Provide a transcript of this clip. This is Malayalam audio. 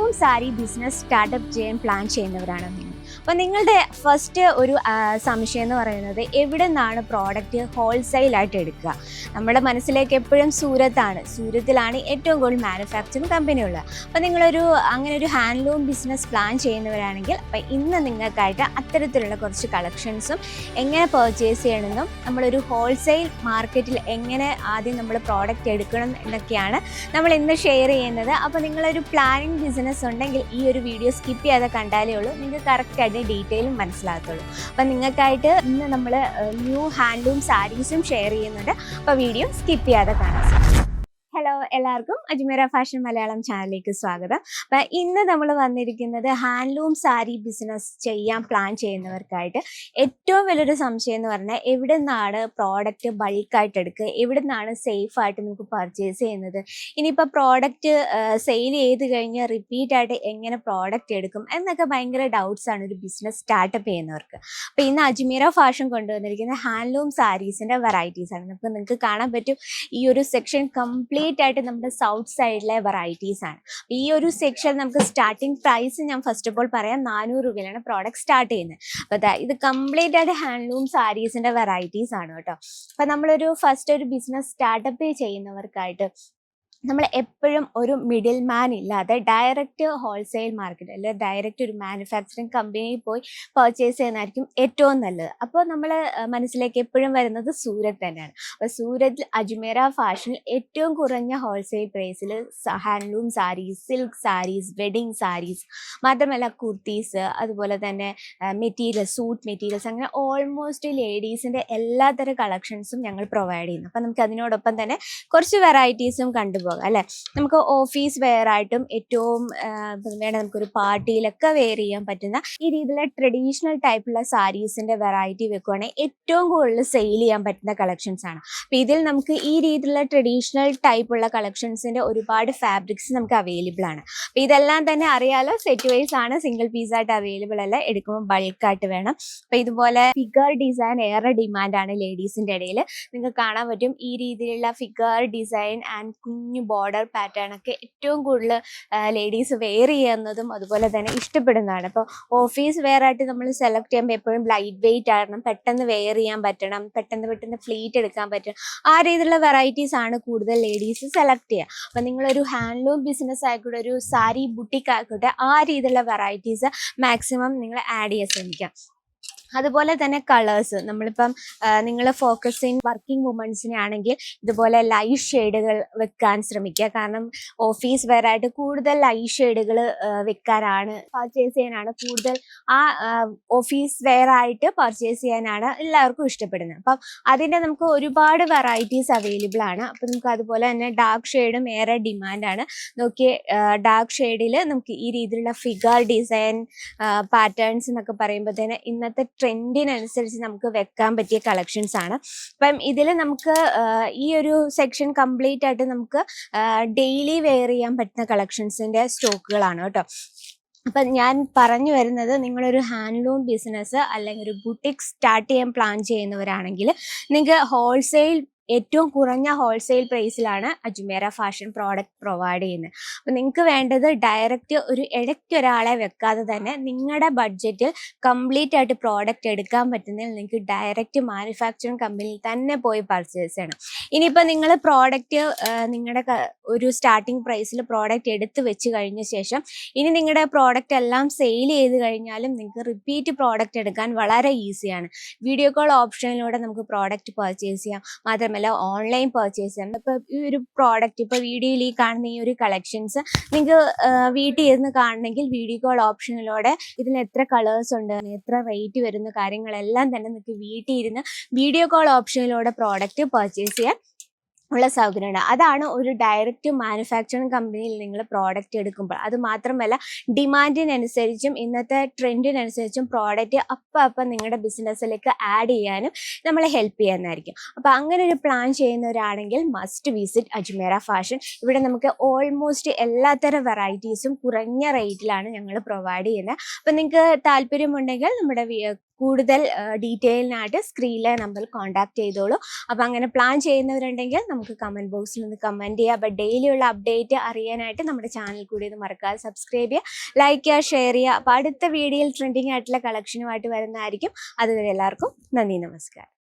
ഹാൻഡ്ലൂം സാരി ബിസിനസ് സ്റ്റാർട്ടപ്പ് ചെയ്യാൻ പ്ലാൻ ചെയ്യുന്നവരാണ് നിങ്ങൾ. അപ്പോൾ നിങ്ങളുടെ ഫസ്റ്റ് ഒരു സംശയം എന്ന് പറയുന്നത് എവിടെ നിന്നാണ് പ്രോഡക്റ്റ് ഹോൾസെയിലായിട്ട് എടുക്കുക. നമ്മുടെ മനസ്സിലേക്ക് എപ്പോഴും സൂരത്തിലാണ് ഏറ്റവും കൂടുതൽ മാനുഫാക്ചറിങ് കമ്പനി ഉള്ളത്. അപ്പോൾ നിങ്ങളൊരു അങ്ങനെ ഒരു ഹാൻഡ്ലൂം ബിസിനസ് പ്ലാൻ ചെയ്യുന്നവരാണെങ്കിൽ അപ്പോൾ ഇന്ന് നിങ്ങൾക്കായിട്ട് അത്തരത്തിലുള്ള കുറച്ച് കളക്ഷൻസും എങ്ങനെ പർച്ചേസ് ചെയ്യണമെന്നും നമ്മളൊരു ഹോൾസെയിൽ മാർക്കറ്റിൽ എങ്ങനെ ആദ്യം നമ്മൾ പ്രോഡക്റ്റ് എടുക്കണം എന്നൊക്കെയാണ് നമ്മൾ ഇന്ന് ഷെയർ ചെയ്യുന്നത്. അപ്പോൾ നിങ്ങളൊരു പ്ലാനിങ് ബിസിനസ് ഉണ്ടെങ്കിൽ ഈ ഒരു വീഡിയോ സ്കിപ്പ് ചെയ്യാതെ കണ്ടാലേ ഉള്ളൂ നിങ്ങൾക്ക് കറക്റ്റായിട്ട് ഡീറ്റെയിലും മനസ്സിലാകത്തുള്ളൂ. അപ്പം നിങ്ങൾക്കായിട്ട് ഇന്ന് നമ്മൾ ന്യൂ ഹാൻഡ്ലൂം സാരീസും ഷെയർ ചെയ്യുന്നുണ്ട്. അപ്പോൾ വീഡിയോ സ്കിപ്പ് ചെയ്യാതെ കാണാം. ഹലോ, എല്ലാവർക്കും അജ്മീറ ഫാഷൻ മലയാളം ചാനലിലേക്ക് സ്വാഗതം. അപ്പം ഇന്ന് നമ്മൾ വന്നിരിക്കുന്നത് ഹാൻഡ്ലൂം സാരി ബിസിനസ് ചെയ്യാൻ പ്ലാൻ ചെയ്യുന്നവർക്കായിട്ട് ഏറ്റവും വലിയൊരു സംശയം എന്ന് പറഞ്ഞാൽ എവിടെ നിന്നാണ് പ്രോഡക്റ്റ് ബൾക്കായിട്ട് എടുക്കുക, എവിടെ നിന്നാണ് സേഫായിട്ട് നമുക്ക് പർച്ചേസ് ചെയ്യുന്നത്, ഇനിയിപ്പോൾ പ്രോഡക്റ്റ് സെയിൽ ചെയ്ത് കഴിഞ്ഞാൽ റിപ്പീറ്റായിട്ട് എങ്ങനെ പ്രോഡക്റ്റ് എടുക്കും എന്നൊക്കെ ഭയങ്കര ഡൗട്ട്സാണ് ഒരു ബിസിനസ് സ്റ്റാർട്ടപ്പ് ചെയ്യുന്നവർക്ക്. അപ്പോൾ ഇന്ന് അജ്മീറ ഫാഷൻ കൊണ്ടുവന്നിരിക്കുന്ന ഹാൻഡ്ലൂം സാരീസിൻ്റെ വെറൈറ്റീസാണ്. നിങ്ങൾക്ക് കാണാൻ പറ്റും ഈ ഒരു സെക്ഷൻ കംപ്ലീറ്റ് ആയിട്ട് നമ്മുടെ സൗത്ത് സൈഡിലെ വെറൈറ്റീസ് ആണ്. ഈ ഒരു സെക്ഷൻ നമുക്ക് സ്റ്റാർട്ടിംഗ് പ്രൈസ് ഞാൻ ഫസ്റ്റ് ഓഫ് ഓൾ പറയാം, 400 രൂപയിലാണ് പ്രോഡക്റ്റ് സ്റ്റാർട്ട് ചെയ്യുന്നത്. അപ്പോൾ ഇത് കംപ്ലീറ്റ് ആയിട്ട് ഹാൻഡ്ലൂം സാരീസിന്റെ വെറൈറ്റീസ് ആണ് കേട്ടോ. അപ്പോൾ നമ്മളൊരു ഫസ്റ്റ് ഒരു ബിസിനസ് സ്റ്റാർട്ടപ്പ് ചെയ്യുന്നവർക്കായിട്ട് നമ്മൾ എപ്പോഴും ഒരു മിഡിൽ മാൻ ഇല്ലാതെ ഡയറക്റ്റ് ഹോൾസെയിൽ മാർക്കറ്റ് അല്ലെങ്കിൽ ഡയറക്റ്റ് ഒരു മാനുഫാക്ചറിങ് കമ്പനിയിൽ പോയി പർച്ചേസ് ചെയ്യുന്നതായിരിക്കും ഏറ്റവും നല്ലത്. അപ്പോൾ നമ്മൾ മനസ്സിലേക്ക് എപ്പോഴും വരുന്നത് സൂരത്ത് തന്നെയാണ്. അപ്പോൾ സൂരത്തിൽ അജ്മീറ ഫാഷനിൽ ഏറ്റവും കുറഞ്ഞ ഹോൾസെയിൽ പ്രൈസിൽ handloom saris, silk saris, wedding saris, മാത്രമല്ല കുർത്തീസ്, അതുപോലെ തന്നെ മെറ്റീരിയൽസ്, സൂട്ട് മെറ്റീരിയൽസ്, അങ്ങനെ ഓൾമോസ്റ്റ് ലേഡീസിൻ്റെ എല്ലാത്തരം കളക്ഷൻസും ഞങ്ങൾ പ്രൊവൈഡ് ചെയ്യുന്നു. അപ്പോൾ നമുക്ക് അതിനോടൊപ്പം തന്നെ കുറച്ച് വെറൈറ്റീസും കണ്ടുപോകാം അല്ലെ. നമുക്ക് ഓഫീസ് വെയർ ആയിട്ടും ഏറ്റവും വേണം നമുക്കൊരു പാർട്ടിയിലൊക്കെ വെയർ ചെയ്യാൻ പറ്റുന്ന ഈ രീതിയിലുള്ള ട്രഡീഷണൽ ടൈപ്പുള്ള സാരീസിന്റെ വെറൈറ്റി വെക്കുവാണെങ്കിൽ ഏറ്റവും കൂടുതൽ സെയിൽ ചെയ്യാൻ പറ്റുന്ന കളക്ഷൻസ് ആണ്. അപ്പൊ ഇതിൽ നമുക്ക് ഈ രീതിയിലുള്ള ട്രഡീഷണൽ ടൈപ്പുള്ള കളക്ഷൻസിന്റെ ഒരുപാട് ഫാബ്രിക്സ് നമുക്ക് അവൈലബിൾ ആണ്. അപ്പൊ ഇതെല്ലാം തന്നെ അറിയാലോ, സെറ്റ് വൈസ് ആണ്, സിംഗിൾ പീസ് ആയിട്ട് അവൈലബിൾ അല്ല, എടുക്കുമ്പോൾ ബൾക്കായിട്ട് വേണം. അപ്പൊ ഇതുപോലെ ഫിഗർ ഡിസൈൻ ഏറെ ഡിമാൻഡാണ് ലേഡീസിന്റെ ഇടയിൽ. നിങ്ങൾക്ക് കാണാൻ പറ്റും ഈ രീതിയിലുള്ള ഫിഗർ ഡിസൈൻ ആൻഡ് കുഞ്ഞു ബോർഡർ പാറ്റേൺ ഒക്കെ ഏറ്റവും കൂടുതൽ ലേഡീസ് വെയർ ചെയ്യുന്നതും അതുപോലെ തന്നെ ഇഷ്ടപ്പെടുന്നതാണ്. അപ്പോൾ ഓഫീസ് വെയർ ആയിട്ട് നമ്മൾ സെലക്ട് ചെയ്യുമ്പോൾ എപ്പോഴും ലൈറ്റ് വെയിറ്റ് ആകണം, പെട്ടെന്ന് വെയർ ചെയ്യാൻ പറ്റണം, പെട്ടെന്ന് ഫ്ലീറ്റ് എടുക്കാൻ പറ്റണം, ആ രീതിയിലുള്ള വെറൈറ്റീസ് ആണ് കൂടുതൽ ലേഡീസ് സെലക്ട് ചെയ്യുക. അപ്പം നിങ്ങളൊരു ഹാൻഡ്ലൂം ബിസിനസ് ആയിക്കോട്ടെ, ഒരു സാരി ബുട്ടിക്ക് ആയിക്കോട്ടെ, ആ രീതിയിലുള്ള വെറൈറ്റീസ് മാക്സിമം നിങ്ങൾ ആഡ് ചെയ്യാൻ ശ്രമിക്കാം. അതുപോലെ തന്നെ കളേഴ്സ്, നമ്മളിപ്പം നിങ്ങൾ ഫോക്കസിങ് വർക്കിംഗ് വുമൻസിനെ ആണെങ്കിൽ ഇതുപോലെ ലൈറ്റ് ഷെയ്ഡുകൾ വെക്കാൻ ശ്രമിക്കുക. കാരണം ഓഫീസ് വെയർ ആയിട്ട് കൂടുതൽ ലൈറ്റ് ഷെയ്ഡുകൾ വെക്കാനാണ്, പർച്ചേസ് ചെയ്യാനാണ് കൂടുതൽ, ആ ഓഫീസ് വെയർ ആയിട്ട് പർച്ചേസ് ചെയ്യാനാണ് എല്ലാവർക്കും ഇഷ്ടപ്പെടുന്നത്. അപ്പം അതിൻ്റെ നമുക്ക് ഒരുപാട് വെറൈറ്റീസ് അവൈലബിൾ ആണ്. അപ്പം നമുക്ക് അതുപോലെ തന്നെ ഡാർക്ക് ഷെയ്ഡും ഏറെ ഡിമാൻഡാണ്. നോക്കിയേ, ഡാർക്ക് ഷെയ്ഡിൽ നമുക്ക് ഈ രീതിയിലുള്ള ഫിഗർ ഡിസൈൻ പാറ്റേൺസ് എന്നൊക്കെ പറയുമ്പോഴത്തേന് ഇന്നത്തെ ട്രെൻഡിനനുസരിച്ച് നമുക്ക് വെക്കാൻ പറ്റിയ കളക്ഷൻസ് ആണ്. അപ്പം ഇതിൽ നമുക്ക് ഈ ഒരു സെക്ഷൻ കംപ്ലീറ്റ് ആയിട്ട് നമുക്ക് ഡെയിലി വെയർ ചെയ്യാൻ പറ്റുന്ന കളക്ഷൻസിന്റെ സ്റ്റോക്കുകളാണ് കേട്ടോ. അപ്പം ഞാൻ പറഞ്ഞു വരുന്നത്, നിങ്ങളൊരു ഹാൻഡ്ലൂം ബിസിനസ് അല്ലെങ്കിൽ ഒരു ബുട്ടിക് സ്റ്റാർട്ട് ചെയ്യാൻ പ്ലാൻ ചെയ്യുന്നവരാണെങ്കിൽ നിങ്ങൾക്ക് ഹോൾസെയിൽ ഏറ്റവും കുറഞ്ഞ ഹോൾസെയിൽ പ്രൈസിലാണ് അജ്മീറ ഫാഷൻ പ്രോഡക്റ്റ് പ്രൊവൈഡ് ചെയ്യുന്നത്. അപ്പം നിങ്ങൾക്ക് വേണ്ടത് ഡയറക്റ്റ് ഒരു ഇടയ്ക്ക് ഒരാളെ വെക്കാതെ തന്നെ നിങ്ങളുടെ ബഡ്ജറ്റിൽ കംപ്ലീറ്റ് ആയിട്ട് പ്രോഡക്റ്റ് എടുക്കാൻ പറ്റുന്നതിൽ നിങ്ങൾക്ക് ഡയറക്റ്റ് മാനുഫാക്ചറിങ് കമ്പനിയിൽ തന്നെ പോയി പർച്ചേസ് ചെയ്യണം. ഇനിയിപ്പോൾ നിങ്ങൾ പ്രോഡക്റ്റ് നിങ്ങളുടെ ഒരു സ്റ്റാർട്ടിങ് പ്രൈസിൽ പ്രോഡക്റ്റ് എടുത്ത് വെച്ച് കഴിഞ്ഞ ശേഷം ഇനി നിങ്ങളുടെ പ്രോഡക്റ്റ് എല്ലാം സെയിൽ ചെയ്ത് കഴിഞ്ഞാലും നിങ്ങൾക്ക് റിപ്പീറ്റ് പ്രോഡക്റ്റ് എടുക്കാൻ വളരെ ഈസിയാണ്. വീഡിയോ കോൾ ഓപ്ഷനിലൂടെ നമുക്ക് പ്രോഡക്റ്റ് പർച്ചേസ് ചെയ്യാം, മാത്രമല്ല ഓൺലൈൻ പർച്ചേസ് ചെയ്യാം. ഇപ്പോൾ ഈ ഒരു പ്രോഡക്റ്റ്, ഇപ്പോൾ വീഡിയോയിൽ ഈ കാണുന്ന ഈ ഒരു കളക്ഷൻസ് നിങ്ങൾക്ക് വീട്ടിൽ ഇരുന്ന് കാണണമെങ്കിൽ വീഡിയോ കോൾ ഓപ്ഷനിലൂടെ ഇതിന് എത്ര കളേഴ്സ് ഉണ്ട്, എത്ര റേറ്റ് വരുന്ന കാര്യങ്ങളെല്ലാം തന്നെ നിങ്ങൾക്ക് വീട്ടിൽ ഇരുന്ന് വീഡിയോ കോൾ ഓപ്ഷനിലൂടെ പ്രോഡക്റ്റ് പർച്ചേസ് ചെയ്യാൻ ഉള്ള സൗകര്യമുണ്ട്. അതാണ് ഒരു ഡയറക്റ്റ് മാനുഫാക്ചറിങ് കമ്പനിയിൽ നിങ്ങൾ പ്രോഡക്റ്റ് എടുക്കുമ്പോൾ. അത് മാത്രമല്ല ഡിമാൻഡിനനുസരിച്ചും ഇന്നത്തെ ട്രെൻഡിനനുസരിച്ചും പ്രോഡക്റ്റ് അപ്പം നിങ്ങളുടെ ബിസിനസ്സിലേക്ക് ആഡ് ചെയ്യാനും നമ്മളെ ഹെൽപ്പ് ചെയ്യാനായിരിക്കും. അപ്പോൾ അങ്ങനെ ഒരു പ്ലാൻ ചെയ്യുന്നവരാണെങ്കിൽ മസ്റ്റ് വിസിറ്റ് അജ്മീറ ഫാഷൻ. ഇവിടെ നമുക്ക് ഓൾമോസ്റ്റ് എല്ലാത്തരം വെറൈറ്റീസും കുറഞ്ഞ റേറ്റിലാണ് ഞങ്ങൾ പ്രൊവൈഡ് ചെയ്യുന്നത്. അപ്പം നിങ്ങൾക്ക് താല്പര്യമുണ്ടെങ്കിൽ നമ്മുടെ കൂടുതൽ ഡീറ്റെയിലിനായിട്ട് സ്ക്രീനിലെ നമ്പറിൽ കോൺടാക്ട് ചെയ്തോളൂ. അപ്പോൾ അങ്ങനെ പ്ലാൻ ചെയ്യുന്നവരുണ്ടെങ്കിൽ നമുക്ക് കമൻറ്റ് ബോക്സിൽ ഒന്ന് കമൻറ്റ് ചെയ്യുക. അപ്പോൾ ഡെയിലിയുള്ള അപ്ഡേറ്റ് അറിയാനായിട്ട് നമ്മുടെ ചാനൽ കൂടി ഒന്ന് മറക്കാതെ സബ്സ്ക്രൈബ് ചെയ്യുക, ലൈക്ക് ചെയ്യുക, ഷെയർ ചെയ്യുക. അപ്പോൾ അടുത്ത വീഡിയോയിൽ ട്രെൻഡിങ് ആയിട്ടുള്ള കളക്ഷനുമായിട്ട് വരുന്നതായിരിക്കും. അതുവരെ എല്ലാവർക്കും നന്ദി, നമസ്കാരം.